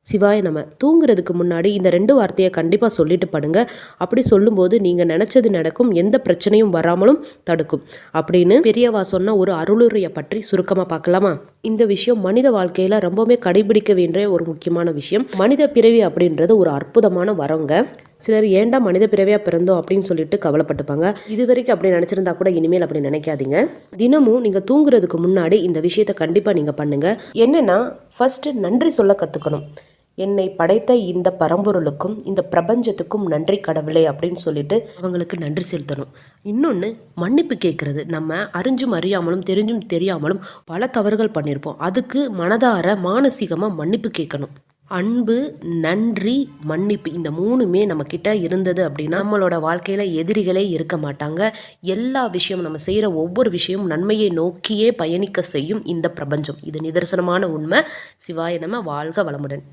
சிவாய நம. தூங்குறதுக்கு முன்னாடி இந்த 2 வார்த்தைய கண்டிப்பா சொல்லிட்டு படுங்க. அப்படி சொல்லும்போது நீங்க நெனச்சது நடக்கும். எந்த பிரச்சனையும் வராமலும் தடுக்கும். அப்படின்னு பெரியவா சொன்ன ஒரு அருளுரைய பற்றி சுருக்கமா பார்க்கலாமா? இந்த விஷயம் மனித வாழ்க்கையில ரொம்பவுமே கடைபிடிக்க வேண்டிய ஒரு முக்கியமான விஷயம். மனித பிறவி அப்படின்றது ஒரு அற்புதமான வரங்க. சிலர் ஏன்டா மனித பிறவியா பிறந்தோம் அப்படின்னு சொல்லிட்டு கவலைப்பட்டுப்பாங்க. இதுவரைக்கும் அப்படி நினைச்சிருந்தா கூட இனிமேல் அப்படி நினைக்காதீங்க. தினமும் நீங்க தூங்குறதுக்கு முன்னாடி இந்த விஷயத்த கண்டிப்பா நீங்க பண்ணுங்க. என்னன்னா, ஃபர்ஸ்ட் நன்றி சொல்ல கத்துக்கணும். என்னை படைத்த இந்த பரம்பொருளுக்கும் இந்த பிரபஞ்சத்துக்கும் நன்றி கடவுளே அப்படின்னு சொல்லிட்டு அவங்களுக்கு நன்றி செலுத்தணும். இன்னொன்று, மன்னிப்பு கேட்கறது. நம்ம அறிஞ்சும் அறியாமலும் தெரிஞ்சும் தெரியாமலும் பல தவறுகள் பண்ணியிருப்போம். அதுக்கு மனதார மானசீகமாக மன்னிப்பு கேட்கணும். அன்பு, நன்றி, மன்னிப்பு இந்த 3மே நம்மக்கிட்ட இருந்தது அப்படின்னா நம்மளோட வாழ்க்கையில் எதிரிகளே இருக்க மாட்டாங்க. எல்லா விஷயமும் நம்ம செய்கிற ஒவ்வொரு விஷயமும் நன்மையை நோக்கியே பயணிக்க செய்யும் இந்த பிரபஞ்சம். இது நிதர்சனமான உண்மை. சிவாய நம. வாழ்க வளமுடன்.